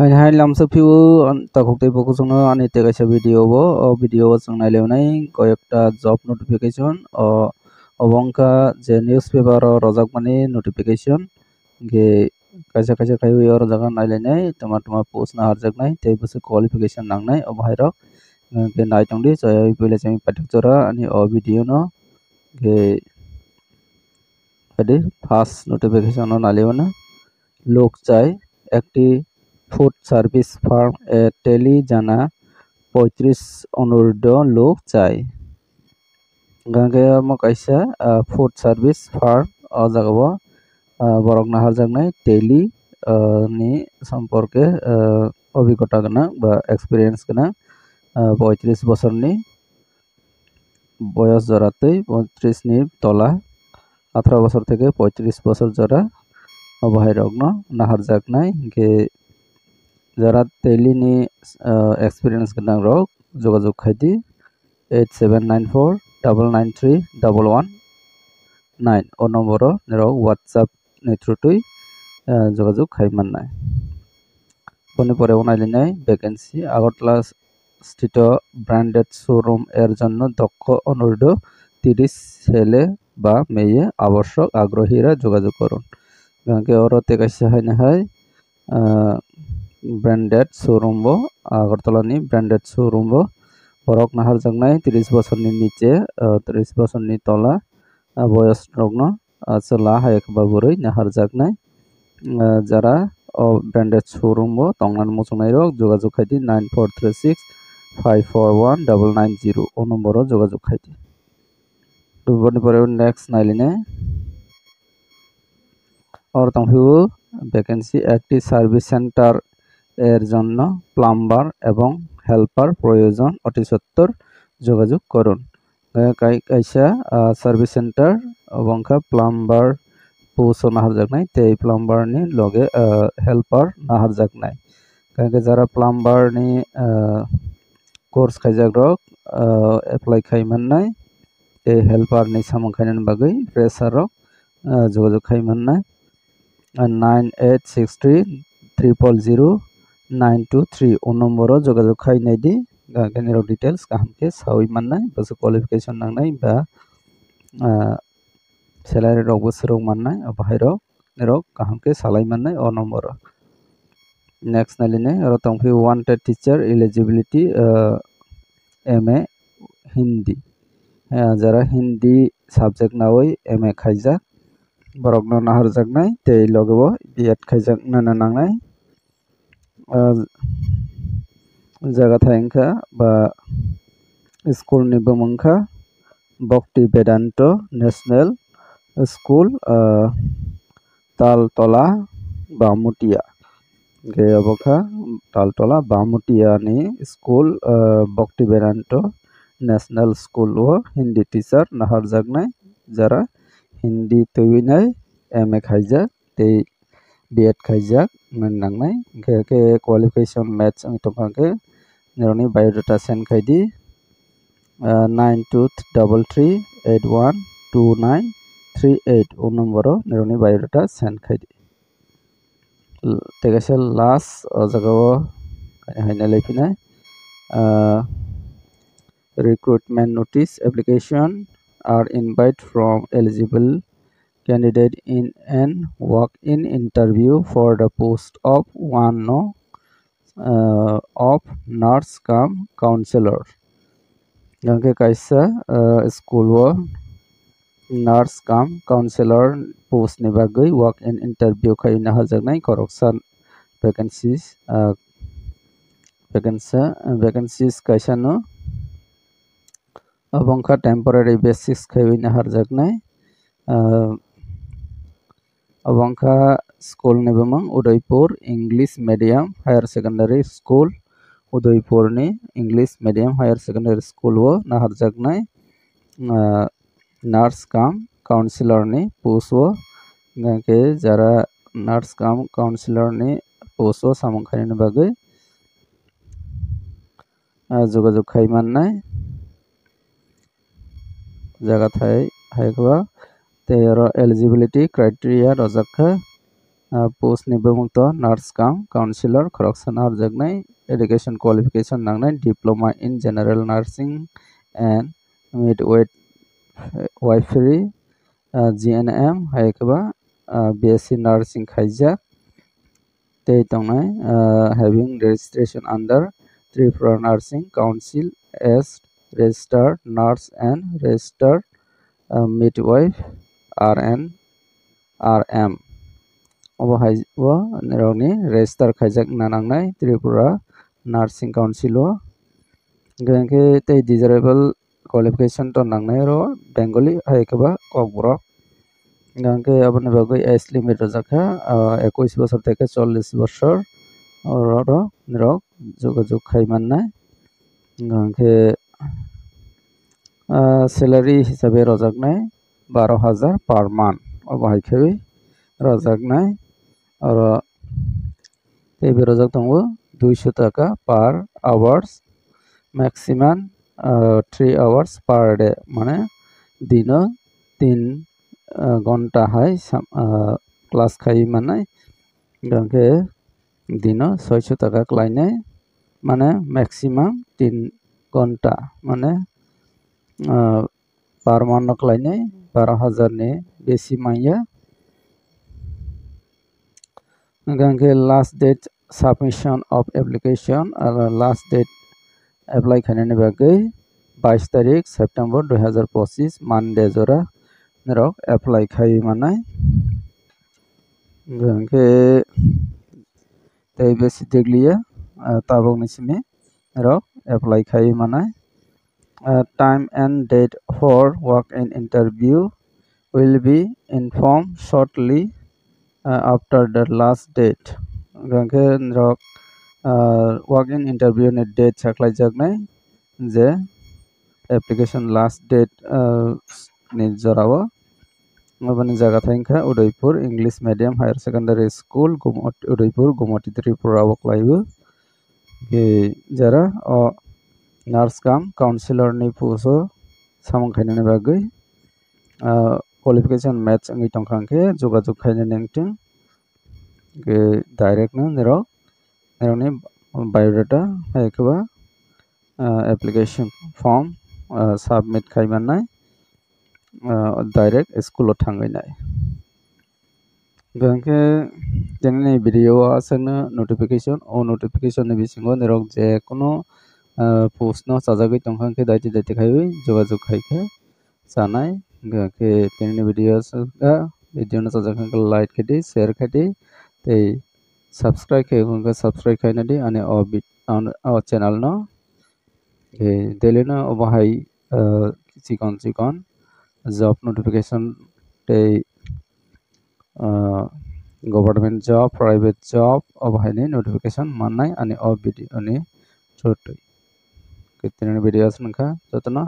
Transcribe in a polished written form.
Hai hai lam sapiu takuk tei poku sungno ani te kaisa video bo o video o chung nailewnai koyekta job notification o obongka je newspaper o rojakmani notification ge kaisa kaisa kaiwi o rojaga nailainai toma toma post na harjaknai tei busi qualification nangnai o bahairok ge naitongdi jayoi pilachami pathak jora ani o video no ge adi first notification o nailewana লোক চাই একটি food service farm এ tele জানা 35 অনুরোধ লোক চাই গাঙ্গে মকাইসা food service farm ও জাগাবো বরক Nahar জাগনাই tele ni সম্পর্কে অভিজ্ঞতা গোনাং বা এক্সপিরিয়েন্স গোনাং 35 বছরনি বয়স জরাতেই 35 ni তলা 18 বছর থেকে 35 বছর জরা बाहायरokno naharjaknai ge jara daily ni experience gonang rok jogajog khaidi 8794993119 o nomboro rok whatsapp ni through tui jogajog khaimannai boni pore onailinai vacancy agartala স্থিত ব্র্যান্ডেড শোরুম এর জন্য দক্ষ অনুরোধ 30 ছেলে বা মেয়ে আবশ্যক আগ্রহীরা যোগাযোগ করুন গাঙ্গে অরতে কাইসা হাইনা হাই ব্র্যান্ডেড শোরুম বো আগরতলানি ব্র্যান্ডেড শোরুম বো বরক নাহার জাগনাই 30 বছরনি নিচে 30 বছরনি তলা বয়স রগ্ন চলা হায়ক বাবুরই নাহার জাগনাই যারা ব্র্যান্ডেড শোরুম বো তংনান মুচুনাই রক যোগাযোগ খাইতি 9436541990 ও নম্বরও যোগাযোগ খাইতি দুবনি পরে নেক্সট নাইলিনে और तंफिउ ভ্যাকেন্সি একটি সার্ভিস সেন্টার এর জন্য প্লাম্বার এবং হেল্পার প্রয়োজন অতি সত্বর যোগাযোগ করুন কাইসা সার্ভিস সেন্টার অবংকা প্লাম্বার পোস্ট নাহার জাগনাই তেই প্লাম্বার ni লগে হেল্পার নাহার জাগনাই কাকে যারা প্লাম্বার ni কোর্স খাইজাক রক এপ্লাই খাইমান্নাই এই helper ni samung khainan bagai fresher rok যোগাযোগ খাইমান্নাই 9863000923 o nomboro jogajoग khainai di ganero details kahamke sawi mannai base qualification nangnai ba salary rok bosrok mannai o bahairo rok kahamke salai mannai o nomboro next naline aro tongphi wanted teacher eligibility MA hindi jara hindi subject nawai MA khaijak borokno nahar jagnai tei logebo B.Ed khaijak nana nangnai jaga thaingkha ba school ni bumungkha Bhakti Vedanto National School Taltola Bamutia ge abokha Taltola Bamutia ni school Bhakti Vedanto National School o Hindi teacher nahar jagnai jara Hindi tuinai MA khaijak tei B.Ed khaijak nangnai ke qualification match ang tongkangke neroni biodata send khaidi 9233812938 o nomboro neroni biodata send khaidi tegase last o jagao haina leipinai recruitment notice application are invite from eligible candidate in an walk-in interview for the post of one of nurse cum counselor gangke kaisa school o nurse cum counselor post ni bagai walk-in interview khaina hajaknai koroksan vacancies kaisa no abongkha temporary basis khaina harjaknai abongkha school ni bumung Udaipur English Medium Higher Secondary School Udaipur ni English Medium Higher Secondary School o naharjaknai nurse cum counselor ni post o gangke jara nurse cum counselor ni post o samung khaini bagai jogajog khaimannai jaga thai haikwa tei eligibility criteria rojakha post ni bumungto nurse kam counselor khoroksan arjaknai education qualification nangnai diploma in general nursing and midwifery GNM haikaba BSc nursing khaijak tei tongnai having registration under Tripura Nursing Council as registered nurse and registered midwife RM obo haibo nirokni register khaijak nanangnai Tripura Nursing Council o gangke tei desirable qualification to nangnai ro Bengali haikaba kokborok gangke aboni bagui age limit rojakha 21 বছর থেকে 40 বছর oro nirok যোগাযোগ খাইমান্নাই gangke salary hisabe rojaknai 12,000 per month obo haikhabi rojaknai oro tei berojak tongo 200 টাকা per hours maximum 3 hours per day mane dino 3 ঘন্টা hai class khai manai gangke dino 600 টাকা klainai mane maximum 3 ঘন্টা mane per month klainai 12,000 ni besi maya gangke last date submission of application last date apply khainani bagui 22 তারিখ September 2025 Monday জোড়া nirok apply khai manai gangke tei besi deglia tabok ni simi nirok apply khai manai time and date for walk-in interview will be informed shortly after the last date gangke nirok walk-in interview ni date saklai jaknai je application last date ni jorao aboni jaga thaingkha Udaipur English Medium Higher Secondary School Udaipur Gumati Tripura o klaibu jara o nurse kam counselor ni posto samung khainani bagui qualification match ngi tongkhangke jogajog khainani nengting direct no nirok ni biodata haikaba application form submit khaimanai direct school o thangainai gangke jeni video asana notification o notification ni bisingo nirok je kono post no sajagui tongkhangke daiti khaiwi jogajog khaikhe sanai gangke jeni video asana video no sajagkha like khedi share khedi tei subscribe khe subscribe khainadi ani o channel no daily no obo hai chikon job notification tei government job private job obo hai ni notification mannai ani o video ni through tei video asana jotono